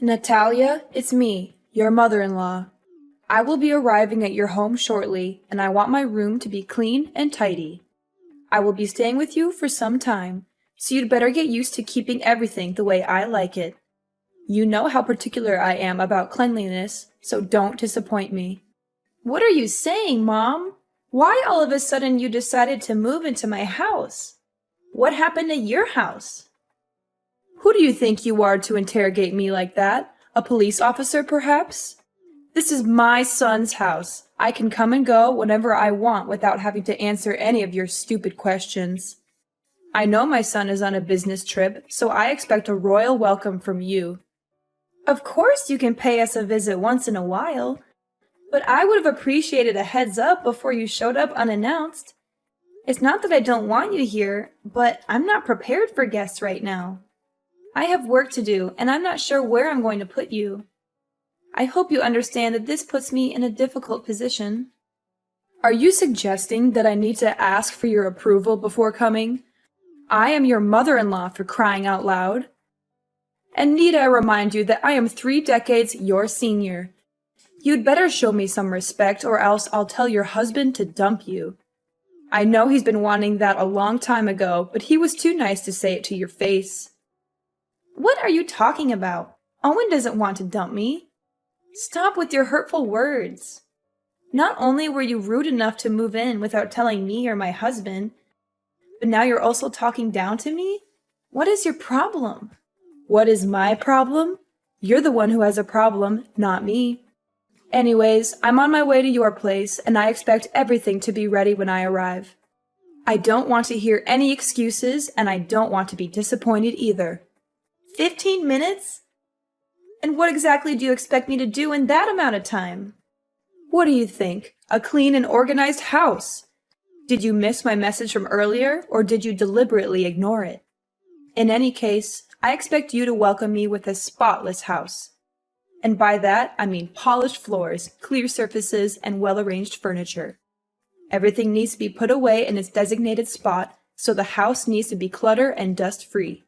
Natalia, it's me, your mother-in-law. I will be arriving at your home shortly, and I want my room to be clean and tidy. I will be staying with you for some time, so you'd better get used to keeping everything the way I like it. You know how particular I am about cleanliness, so don't disappoint me. What are you saying, Mom? Why all of a sudden you decided to move into my house? What happened to your house? Who do you think you are to interrogate me like that? A police officer, perhaps? This is my son's house. I can come and go whenever I want without having to answer any of your stupid questions. I know my son is on a business trip, so I expect a royal welcome from you. Of course you can pay us a visit once in a while, but I would have appreciated a heads up before you showed up unannounced. It's not that I don't want you here, but I'm not prepared for guests right now. I have work to do, and I'm not sure where I'm going to put you. I hope you understand that this puts me in a difficult position. Are you suggesting that I need to ask for your approval before coming? I am your mother-in-law, for crying out loud. And need I remind you that I am 3 decades your senior. You'd better show me some respect, or else I'll tell your husband to dump you. I know he's been wanting that a long time ago, but he was too nice to say it to your face. What are you talking about? Owen doesn't want to dump me. Stop with your hurtful words. Not only were you rude enough to move in without telling me or my husband, but now you're also talking down to me? What is your problem? What is my problem? You're the one who has a problem, not me. Anyways, I'm on my way to your place, and I expect everything to be ready when I arrive. I don't want to hear any excuses, and I don't want to be disappointed either. 15 minutes? And what exactly do you expect me to do in that amount of time? What do you think? A clean and organized house? Did you miss my message from earlier, or did you deliberately ignore it? In any case, I expect you to welcome me with a spotless house. And by that, I mean polished floors, clear surfaces, and well-arranged furniture. Everything needs to be put away in its designated spot, so the house needs to be clutter and dust-free.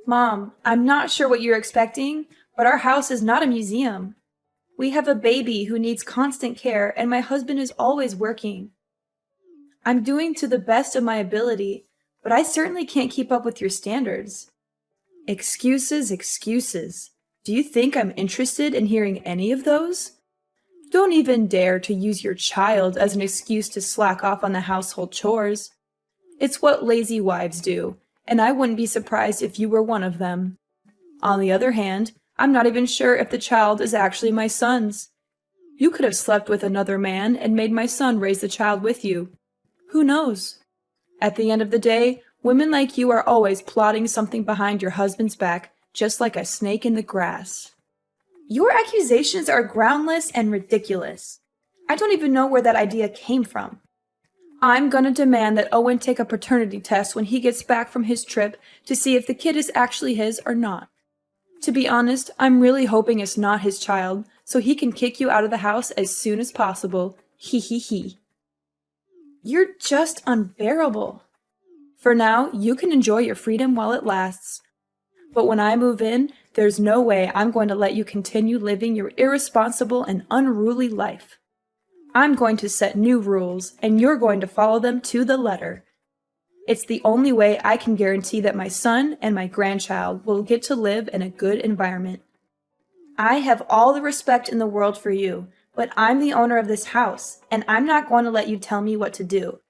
Mom, I'm not sure what you're expecting, but our house is not a museum. We have a baby who needs constant care, and my husband is always working. I'm doing to the best of my ability, but I certainly can't keep up with your standards. Excuses, excuses. Do you think I'm interested in hearing any of those? Don't even dare to use your child as an excuse to slack off on the household chores. It's what lazy wives do, and I wouldn't be surprised if you were one of them. On the other hand, I'm not even sure if the child is actually my son's. You could have slept with another man and made my son raise the child with you. Who knows? At the end of the day, women like you are always plotting something behind your husband's back, just like a snake in the grass. Your accusations are groundless and ridiculous. I don't even know where that idea came from. I'm gonna demand that Owen take a paternity test when he gets back from his trip to see if the kid is actually his or not. To be honest, I'm really hoping it's not his child, so he can kick you out of the house as soon as possible. Hee hee hee. You're just unbearable. For now, you can enjoy your freedom while it lasts. But when I move in, there's no way I'm going to let you continue living your irresponsible and unruly life. I'm going to set new rules, and you're going to follow them to the letter. It's the only way I can guarantee that my son and my grandchild will get to live in a good environment. I have all the respect in the world for you, but I'm the owner of this house, and I'm not going to let you tell me what to do.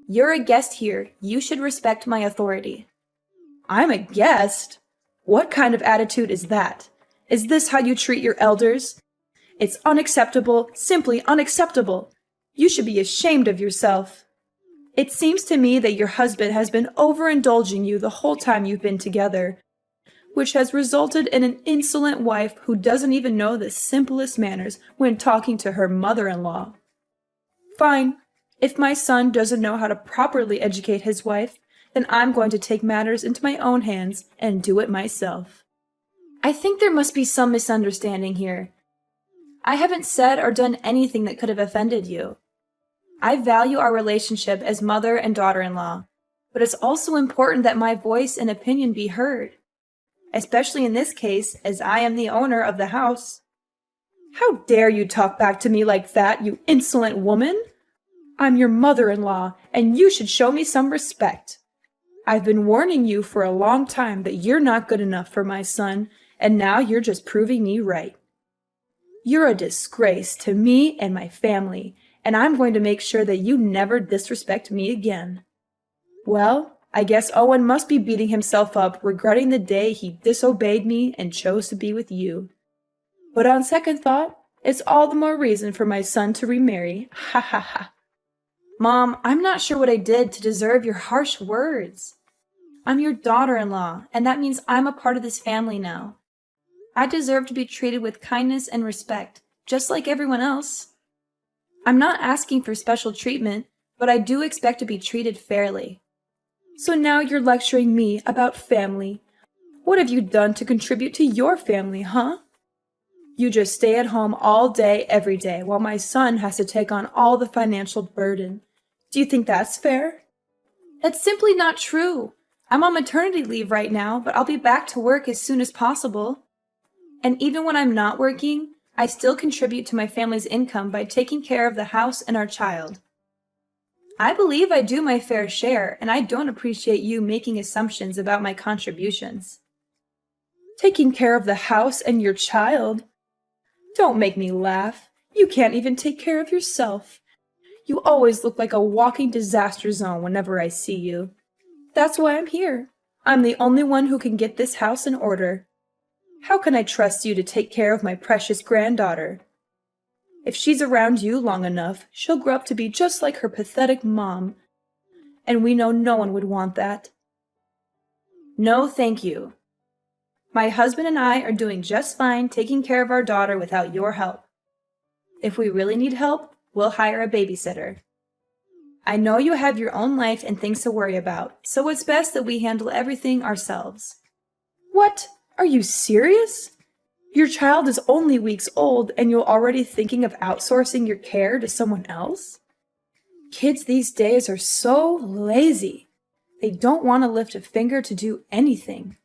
You're a guest here. You should respect my authority. I'm a guest? What kind of attitude is that? Is this how you treat your elders? It's unacceptable, simply unacceptable. You should be ashamed of yourself. It seems to me that your husband has been overindulging you the whole time you've been together, which has resulted in an insolent wife who doesn't even know the simplest manners when talking to her mother-in-law. Fine. If my son doesn't know how to properly educate his wife, then I'm going to take matters into my own hands and do it myself. I think there must be some misunderstanding here. I haven't said or done anything that could have offended you. I value our relationship as mother and daughter-in-law, but it's also important that my voice and opinion be heard. especially in this case, as I am the owner of the house. How dare you talk back to me like that, you insolent woman? I'm your mother-in-law, and you should show me some respect. I've been warning you for a long time that you're not good enough for my son, and now you're just proving me right. You're a disgrace to me and my family, and I'm going to make sure that you never disrespect me again. Well, I guess Owen must be beating himself up, regretting the day he disobeyed me and chose to be with you. But on second thought, it's all the more reason for my son to remarry. Ha ha ha. Mom, I'm not sure what I did to deserve your harsh words. I'm your daughter-in-law, and that means I'm a part of this family now. I deserve to be treated with kindness and respect, just like everyone else. I'm not asking for special treatment, but I do expect to be treated fairly. So now you're lecturing me about family. What have you done to contribute to your family, huh? You just stay at home all day, every day, while my son has to take on all the financial burden. Do you think that's fair? That's simply not true. I'm on maternity leave right now, but I'll be back to work as soon as possible. And even when I'm not working, I still contribute to my family's income by taking care of the house and our child. I believe I do my fair share, and I don't appreciate you making assumptions about my contributions. Taking care of the house and your child? Don't make me laugh. You can't even take care of yourself. You always look like a walking disaster zone whenever I see you. That's why I'm here. I'm the only one who can get this house in order. How can I trust you to take care of my precious granddaughter? If she's around you long enough, she'll grow up to be just like her pathetic mom. And we know no one would want that. No, thank you. My husband and I are doing just fine taking care of our daughter without your help. If we really need help, we'll hire a babysitter. I know you have your own life and things to worry about, so it's best that we handle everything ourselves. What? Are you serious? Your child is only weeks old and you're already thinking of outsourcing your care to someone else? Kids these days are so lazy. They don't want to lift a finger to do anything.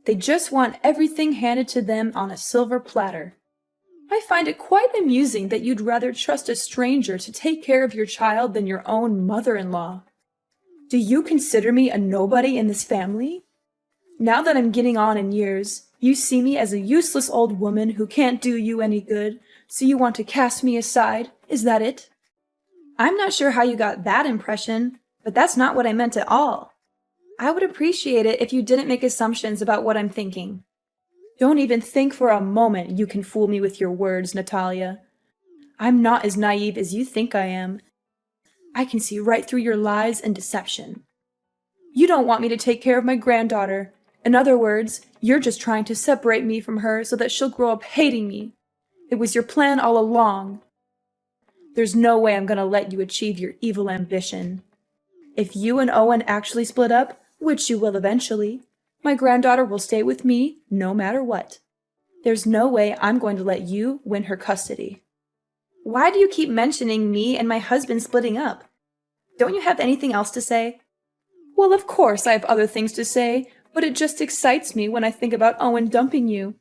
They just want everything handed to them on a silver platter. I find it quite amusing that you'd rather trust a stranger to take care of your child than your own mother-in-law. Do you consider me a nobody in this family? Now that I'm getting on in years, you see me as a useless old woman who can't do you any good, so you want to cast me aside. Is that it? I'm not sure how you got that impression, but that's not what I meant at all. I would appreciate it if you didn't make assumptions about what I'm thinking. Don't even think for a moment you can fool me with your words, Natalia. I'm not as naive as you think I am. I can see right through your lies and deception. You don't want me to take care of my granddaughter. In other words, you're just trying to separate me from her so that she'll grow up hating me. It was your plan all along. There's no way I'm going to let you achieve your evil ambition. If you and Owen actually split up, which you will eventually, my granddaughter will stay with me no matter what. There's no way I'm going to let you win her custody. Why do you keep mentioning me and my husband splitting up? Don't you have anything else to say? Well, of course I have other things to say, but it just excites me when I think about Owen dumping you.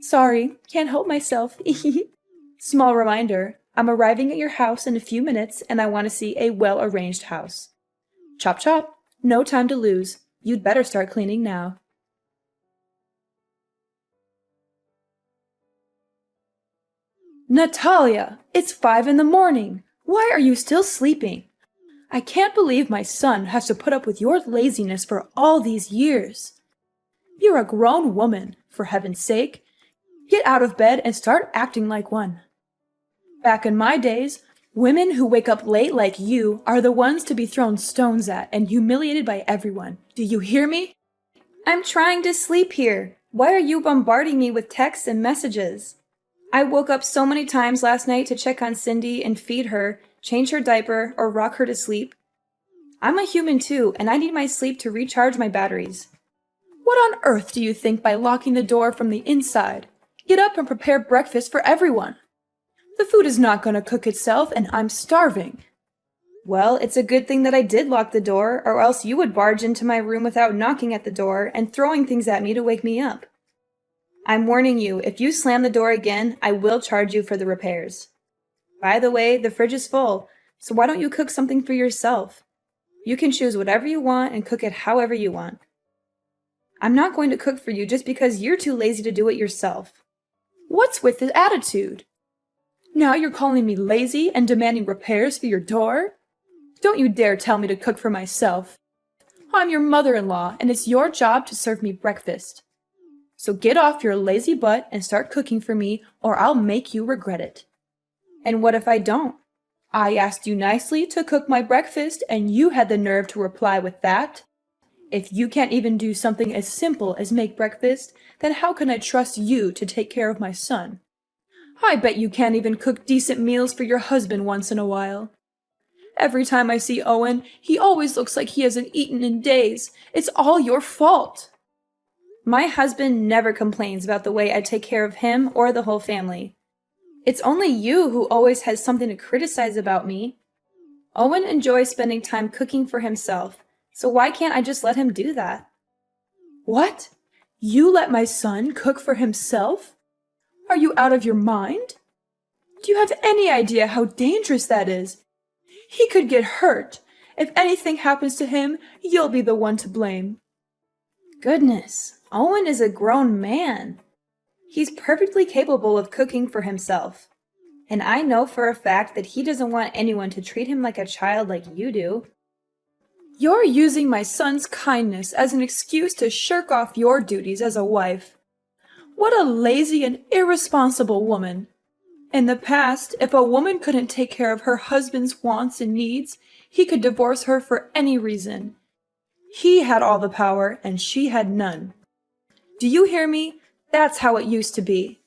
Sorry, can't help myself. Small reminder, I'm arriving at your house in a few minutes and I want to see a well-arranged house. Chop chop, no time to lose. You'd better start cleaning now. Natalia, it's 5 a.m. Why are you still sleeping? I can't believe my son has to put up with your laziness for all these years. You're a grown woman, for heaven's sake. Get out of bed and start acting like one. Back in my days, women who wake up late like you are the ones to be thrown stones at and humiliated by everyone. Do you hear me? I'm trying to sleep here. Why are you bombarding me with texts and messages? I woke up so many times last night to check on Cindy and feed her, change her diaper, or rock her to sleep. I'm a human too, and I need my sleep to recharge my batteries. What on earth do you think by locking the door from the inside? Get up and prepare breakfast for everyone. The food is not going to cook itself, and I'm starving. Well, it's a good thing that I did lock the door, or else you would barge into my room without knocking at the door and throwing things at me to wake me up. I'm warning you, if you slam the door again, I will charge you for the repairs. By the way, the fridge is full, so why don't you cook something for yourself? You can choose whatever you want and cook it however you want. I'm not going to cook for you just because you're too lazy to do it yourself. What's with this attitude? Now you're calling me lazy and demanding repairs for your door? Don't you dare tell me to cook for myself. I'm your mother-in-law, and it's your job to serve me breakfast. So get off your lazy butt and start cooking for me, or I'll make you regret it. And what if I don't? I asked you nicely to cook my breakfast, and you had the nerve to reply with that? If you can't even do something as simple as make breakfast, then how can I trust you to take care of my son? I bet you can't even cook decent meals for your husband once in a while. Every time I see Owen, he always looks like he hasn't eaten in days. It's all your fault. My husband never complains about the way I take care of him or the whole family. It's only you who always has something to criticize about me. Owen enjoys spending time cooking for himself, so why can't I just let him do that? What? You let my son cook for himself? Are you out of your mind? Do you have any idea how dangerous that is? He could get hurt. If anything happens to him, you'll be the one to blame. Goodness, Owen is a grown man. He's perfectly capable of cooking for himself. And I know for a fact that he doesn't want anyone to treat him like a child like you do. You're using my son's kindness as an excuse to shirk off your duties as a wife. What a lazy and irresponsible woman. In the past, if a woman couldn't take care of her husband's wants and needs, he could divorce her for any reason. He had all the power, and she had none. Do you hear me? That's how it used to be.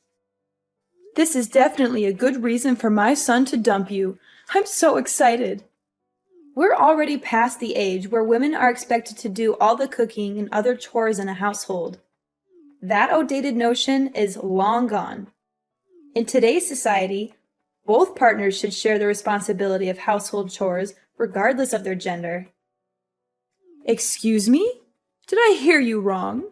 This is definitely a good reason for my son to dump you. I'm so excited. We're already past the age where women are expected to do all the cooking and other chores in a household. That outdated notion is long gone. In today's society, both partners should share the responsibility of household chores regardless of their gender. Excuse me? Did I hear you wrong?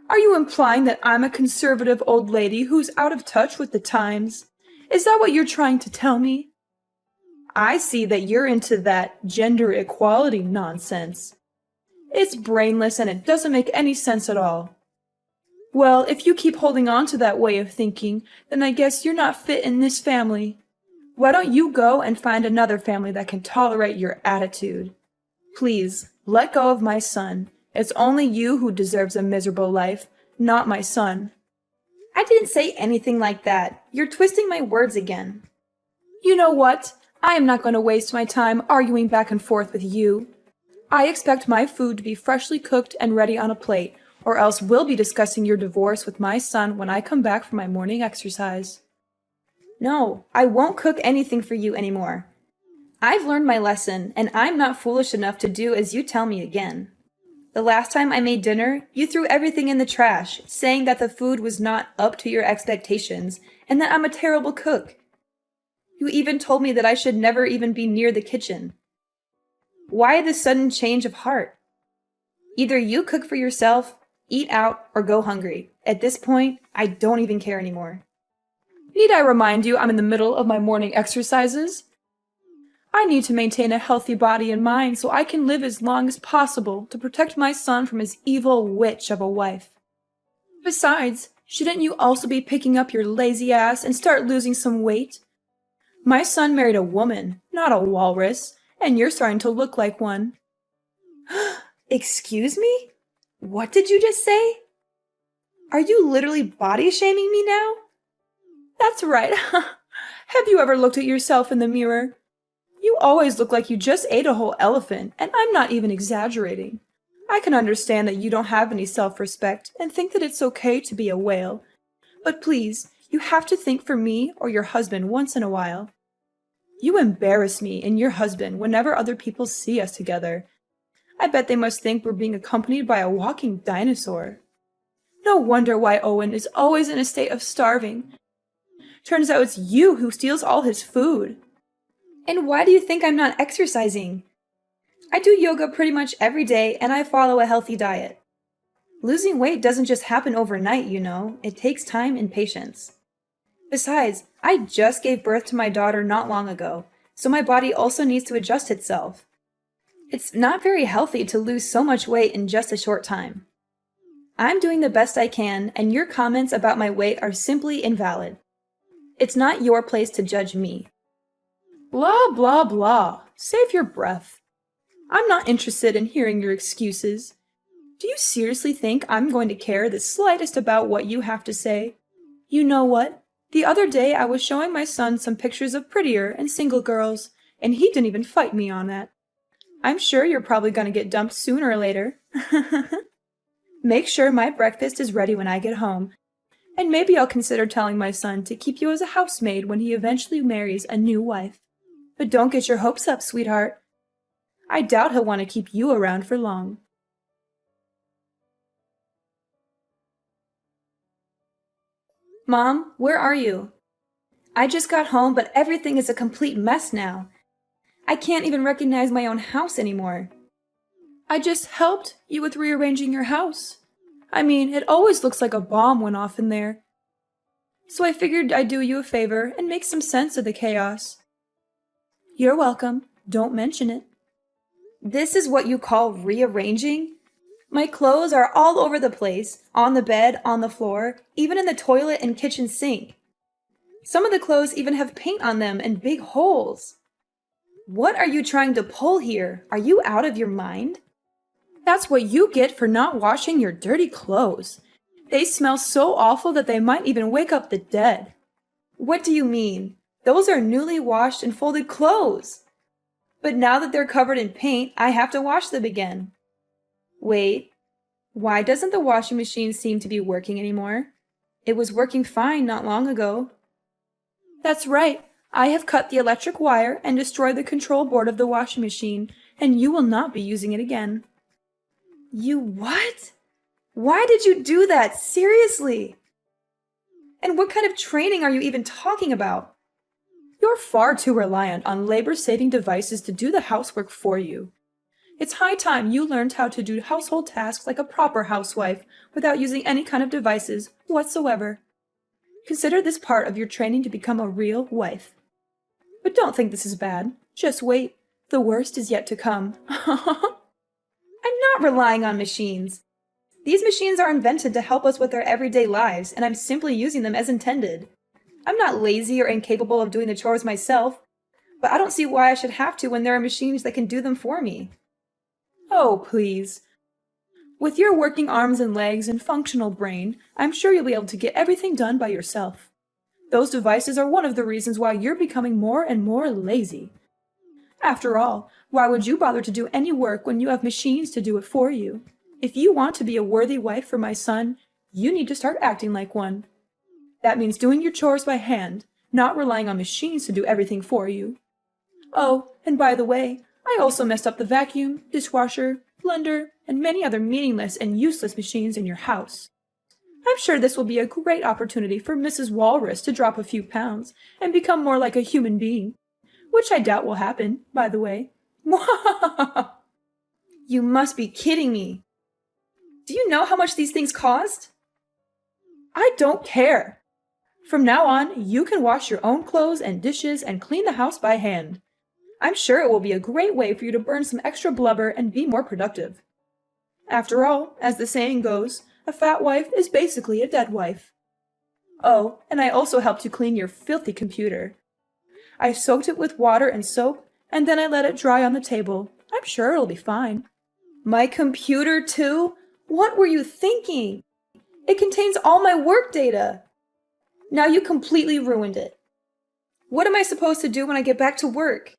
Are you implying that I'm a conservative old lady who's out of touch with the times? Is that what you're trying to tell me? I see that you're into that gender equality nonsense. It's brainless and it doesn't make any sense at all. Well, if you keep holding on to that way of thinking, then I guess you're not fit in this family. Why don't you go and find another family that can tolerate your attitude? Please, let go of my son. It's only you who deserves a miserable life, not my son. I didn't say anything like that. You're twisting my words again. You know what? I am not going to waste my time arguing back and forth with you. I expect my food to be freshly cooked and ready on a plate, or else we'll be discussing your divorce with my son when I come back from my morning exercise. No, I won't cook anything for you anymore. I've learned my lesson, and I'm not foolish enough to do as you tell me again. The last time I made dinner, you threw everything in the trash, saying that the food was not up to your expectations, and that I'm a terrible cook. You even told me that I should never even be near the kitchen. Why this sudden change of heart? Either you cook for yourself, eat out, or go hungry. At this point, I don't even care anymore. Need I remind you I'm in the middle of my morning exercises? I need to maintain a healthy body and mind so I can live as long as possible to protect my son from his evil witch of a wife. Besides, shouldn't you also be picking up your lazy ass and start losing some weight? My son married a woman, not a walrus, and you're starting to look like one. Excuse me? What did you just say? Are you literally body shaming me now? That's right. Have you ever looked at yourself in the mirror? You always look like you just ate a whole elephant, and I'm not even exaggerating. I can understand that you don't have any self-respect and think that it's okay to be a whale. But please, you have to think for me or your husband once in a while. You embarrass me and your husband whenever other people see us together. I bet they must think we're being accompanied by a walking dinosaur. No wonder why Owen is always in a state of starving. Turns out it's you who steals all his food. And why do you think I'm not exercising? I do yoga pretty much every day and I follow a healthy diet. Losing weight doesn't just happen overnight, you know. It takes time and patience. Besides, I just gave birth to my daughter not long ago, so my body also needs to adjust itself. It's not very healthy to lose so much weight in just a short time. I'm doing the best I can, and your comments about my weight are simply invalid. It's not your place to judge me. Blah, blah, blah. Save your breath. I'm not interested in hearing your excuses. Do you seriously think I'm going to care the slightest about what you have to say? You know what? The other day I was showing my son some pictures of prettier and single girls, and he didn't even fight me on that. I'm sure you're probably going to get dumped sooner or later. Make sure my breakfast is ready when I get home, and maybe I'll consider telling my son to keep you as a housemaid when he eventually marries a new wife. But don't get your hopes up, sweetheart. I doubt he'll want to keep you around for long. Mom, where are you? I just got home, but everything is a complete mess now. I can't even recognize my own house anymore. I just helped you with rearranging your house. I mean, it always looks like a bomb went off in there. So I figured I'd do you a favor and make some sense of the chaos. You're welcome. Don't mention it. This is what you call rearranging? My clothes are all over the place, on the bed, on the floor, even in the toilet and kitchen sink. Some of the clothes even have paint on them and big holes. What are you trying to pull here? Are you out of your mind? That's what you get for not washing your dirty clothes. They smell so awful that they might even wake up the dead. What do you mean? Those are newly washed and folded clothes. But now that they're covered in paint, I have to wash them again. Wait, why doesn't the washing machine seem to be working anymore? It was working fine not long ago. That's right. I have cut the electric wire and destroyed the control board of the washing machine, and you will not be using it again. You what? Why did you do that? Seriously? And what kind of training are you even talking about? You're far too reliant on labor-saving devices to do the housework for you. It's high time you learned how to do household tasks like a proper housewife without using any kind of devices whatsoever. Consider this part of your training to become a real wife. But don't think this is bad. Just wait. The worst is yet to come. I'm not relying on machines. These machines are invented to help us with our everyday lives, and I'm simply using them as intended. I'm not lazy or incapable of doing the chores myself, but I don't see why I should have to when there are machines that can do them for me. Oh, please. With your working arms and legs and functional brain, I'm sure you'll be able to get everything done by yourself. Those devices are one of the reasons why you're becoming more and more lazy. After all, why would you bother to do any work when you have machines to do it for you? If you want to be a worthy wife for my son, you need to start acting like one. That means doing your chores by hand, not relying on machines to do everything for you. Oh, and by the way, I also messed up the vacuum, dishwasher, blender, and many other meaningless and useless machines in your house. I'm sure this will be a great opportunity for Mrs. Walrus to drop a few pounds and become more like a human being, which I doubt will happen, by the way. You must be kidding me. Do you know how much these things cost? I don't care. From now on, you can wash your own clothes and dishes and clean the house by hand. I'm sure it will be a great way for you to burn some extra blubber and be more productive. After all, as the saying goes, a fat wife is basically a dead wife. Oh, and I also helped you clean your filthy computer. I soaked it with water and soap, and then I let it dry on the table. I'm sure it'll be fine. My computer, too? What were you thinking? It contains all my work data. Now you completely ruined it. What am I supposed to do when I get back to work?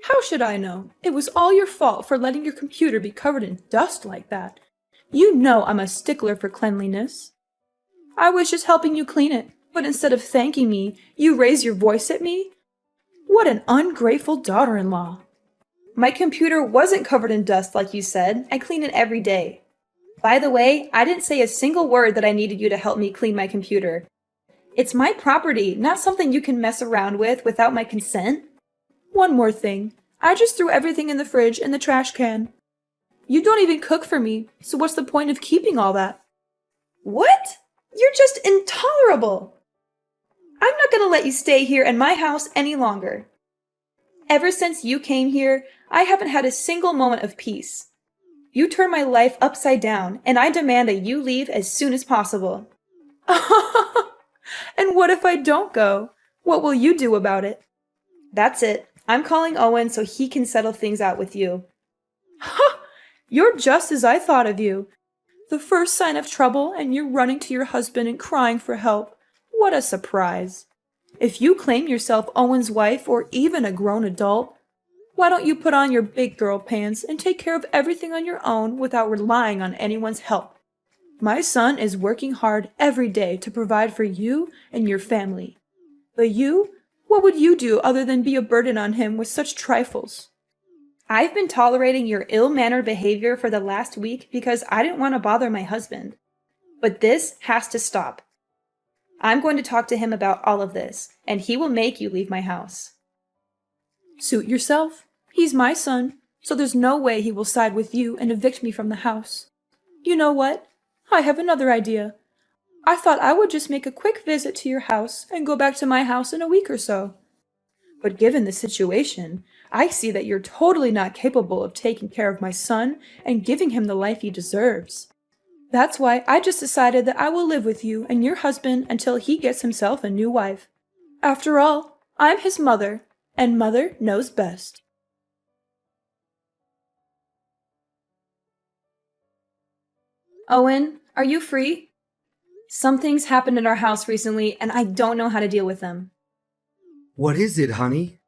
How should I know? It was all your fault for letting your computer be covered in dust like that. You know I'm a stickler for cleanliness. I was just helping you clean it, but instead of thanking me, you raise your voice at me? What an ungrateful daughter-in-law. My computer wasn't covered in dust like you said. I clean it every day. By the way, I didn't say a single word that I needed you to help me clean my computer. It's my property, not something you can mess around with without my consent. One more thing. I just threw everything in the fridge and the trash can. You don't even cook for me, so what's the point of keeping all that? What? You're just intolerable! I'm not gonna let you stay here in my house any longer. Ever since you came here, I haven't had a single moment of peace. You turned my life upside down, and I demand that you leave as soon as possible. And what if I don't go? What will you do about it? That's it. I'm calling Owen so he can settle things out with you. Ha! You're just as I thought of you. The first sign of trouble, and you're running to your husband and crying for help. What a surprise. If you claim yourself Owen's wife or even a grown adult, why don't you put on your big girl pants and take care of everything on your own without relying on anyone's help? My son is working hard every day to provide for you and your family. But you, what would you do other than be a burden on him with such trifles? I've been tolerating your ill-mannered behavior for the last week because I didn't want to bother my husband. But this has to stop. I'm going to talk to him about all of this, and he will make you leave my house. Suit yourself. He's my son, so there's no way he will side with you and evict me from the house. You know what? I have another idea. I thought I would just make a quick visit to your house and go back to my house in a week or so. But given the situation, I see that you're totally not capable of taking care of my son and giving him the life he deserves. That's why I just decided that I will live with you and your husband until he gets himself a new wife. After all, I'm his mother, and mother knows best. Owen, are you free? Something's happened in our house recently, and I don't know how to deal with them. What is it, honey?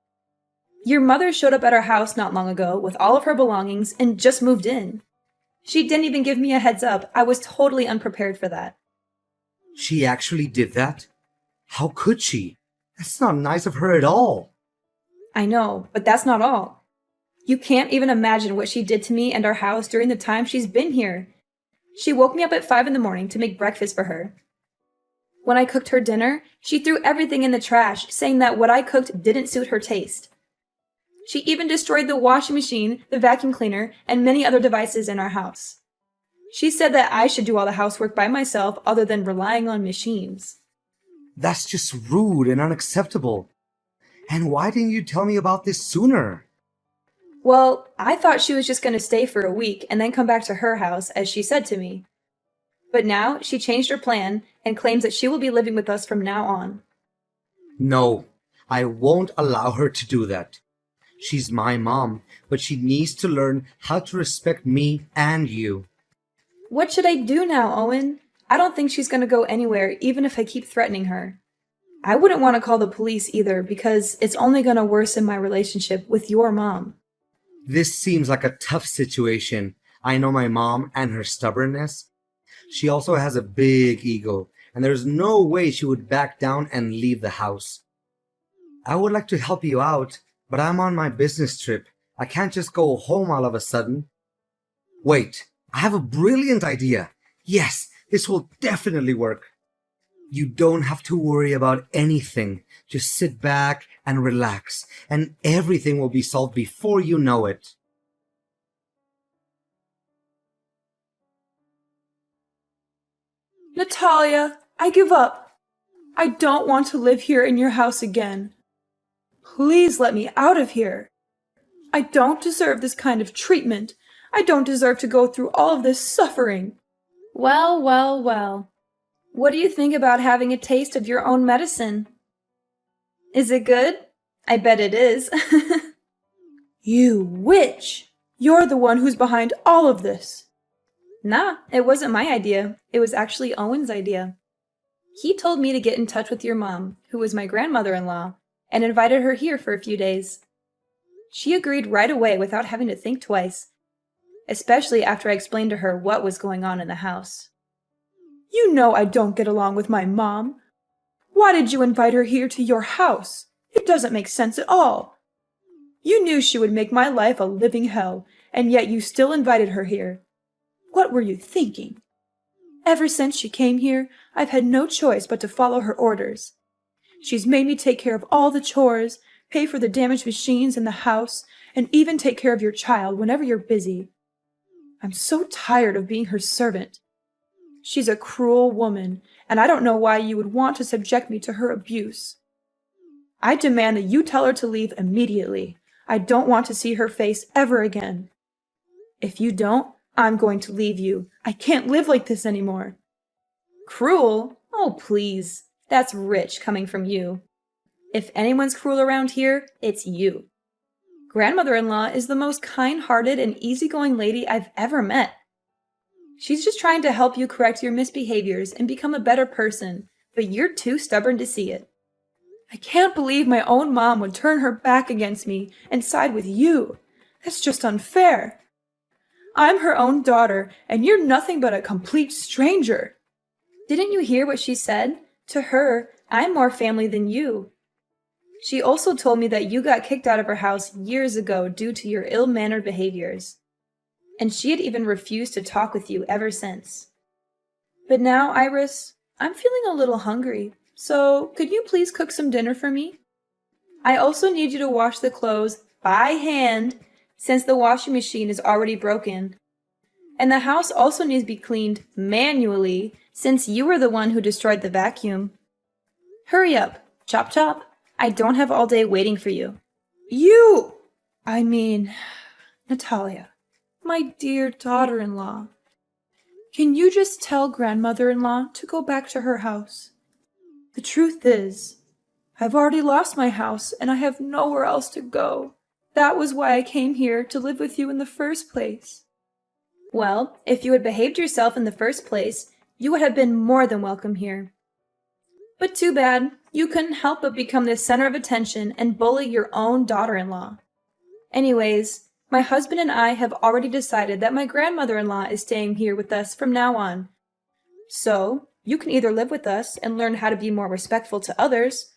Your mother showed up at our house not long ago with all of her belongings and just moved in. She didn't even give me a heads up. I was totally unprepared for that. She actually did that? How could she? That's not nice of her at all. I know, but that's not all. You can't even imagine what she did to me and our house during the time she's been here. She woke me up at 5 in the morning to make breakfast for her. When I cooked her dinner, she threw everything in the trash, saying that what I cooked didn't suit her taste. She even destroyed the washing machine, the vacuum cleaner, and many other devices in our house. She said that I should do all the housework by myself other than relying on machines. That's just rude and unacceptable. And why didn't you tell me about this sooner? Well, I thought she was just going to stay for a week and then come back to her house, as she said to me. But now she changed her plan and claims that she will be living with us from now on. No, I won't allow her to do that. She's my mom, but she needs to learn how to respect me and you. What should I do now, Owen? I don't think she's going to go anywhere, even if I keep threatening her. I wouldn't want to call the police either, because it's only going to worsen my relationship with your mom. This seems like a tough situation. I know my mom and her stubbornness. She also has a big ego, and there's no way she would back down and leave the house. I would like to help you out, but I'm on my business trip. I can't just go home all of a sudden. Wait, I have a brilliant idea. Yes, this will definitely work. You don't have to worry about anything. Just sit back and relax, and everything will be solved before you know it. Natalia, I give up. I don't want to live here in your house again. Please let me out of here. I don't deserve this kind of treatment. I don't deserve to go through all of this suffering. Well, well, well. What do you think about having a taste of your own medicine? Is it good? I bet it is. You witch! You're the one who's behind all of this. Nah, it wasn't my idea. It was actually Owen's idea. He told me to get in touch with your mom, who was my grandmother-in-law, and invited her here for a few days. She agreed right away without having to think twice, especially after I explained to her what was going on in the house. You know I don't get along with my mom. Why did you invite her here to your house? It doesn't make sense at all. You knew she would make my life a living hell, and yet you still invited her here. What were you thinking? Ever since she came here, I've had no choice but to follow her orders. She's made me take care of all the chores, pay for the damaged machines in the house, and even take care of your child whenever you're busy. I'm so tired of being her servant. She's a cruel woman, and I don't know why you would want to subject me to her abuse. I demand that you tell her to leave immediately. I don't want to see her face ever again. If you don't, I'm going to leave you. I can't live like this anymore. Cruel? Oh, please. That's rich coming from you. If anyone's cruel around here, it's you. Grandmother-in-law is the most kind-hearted and easygoing lady I've ever met. She's just trying to help you correct your misbehaviors and become a better person, but you're too stubborn to see it. I can't believe my own mom would turn her back against me and side with you. That's just unfair. I'm her own daughter, and you're nothing but a complete stranger. Didn't you hear what she said? To her, I'm more family than you. She also told me that you got kicked out of her house years ago due to your ill-mannered behaviors. And she had even refused to talk with you ever since. But now, Iris, I'm feeling a little hungry, so could you please cook some dinner for me? I also need you to wash the clothes by hand, since the washing machine is already broken. And the house also needs to be cleaned manually, since you were the one who destroyed the vacuum. Hurry up, chop chop. I don't have all day waiting for you. Natalia, my dear daughter-in-law. Can you just tell grandmother-in-law to go back to her house? The truth is, I've already lost my house and I have nowhere else to go. That was why I came here to live with you in the first place. Well, if you had behaved yourself in the first place, you would have been more than welcome here. But too bad, you couldn't help but become the center of attention and bully your own daughter-in-law. Anyways, my husband and I have already decided that my grandmother-in-law is staying here with us from now on. So, you can either live with us and learn how to be more respectful to others,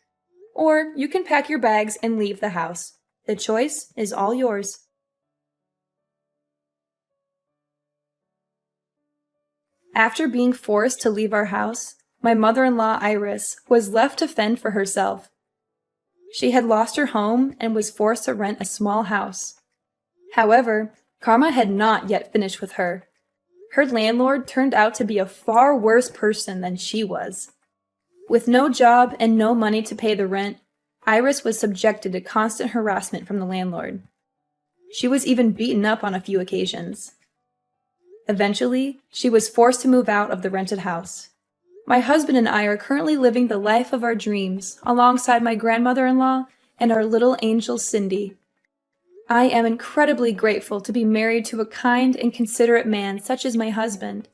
or you can pack your bags and leave the house. The choice is all yours. After being forced to leave our house, my mother-in-law Iris was left to fend for herself. She had lost her home and was forced to rent a small house. However, karma had not yet finished with her. Her landlord turned out to be a far worse person than she was. With no job and no money to pay the rent, Iris was subjected to constant harassment from the landlord. She was even beaten up on a few occasions. Eventually, she was forced to move out of the rented house. My husband and I are currently living the life of our dreams alongside my grandmother-in-law and our little angel Cindy. I am incredibly grateful to be married to a kind and considerate man such as my husband,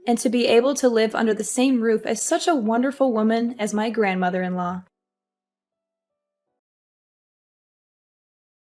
and to be able to live under the same roof as such a wonderful woman as my grandmother-in-law.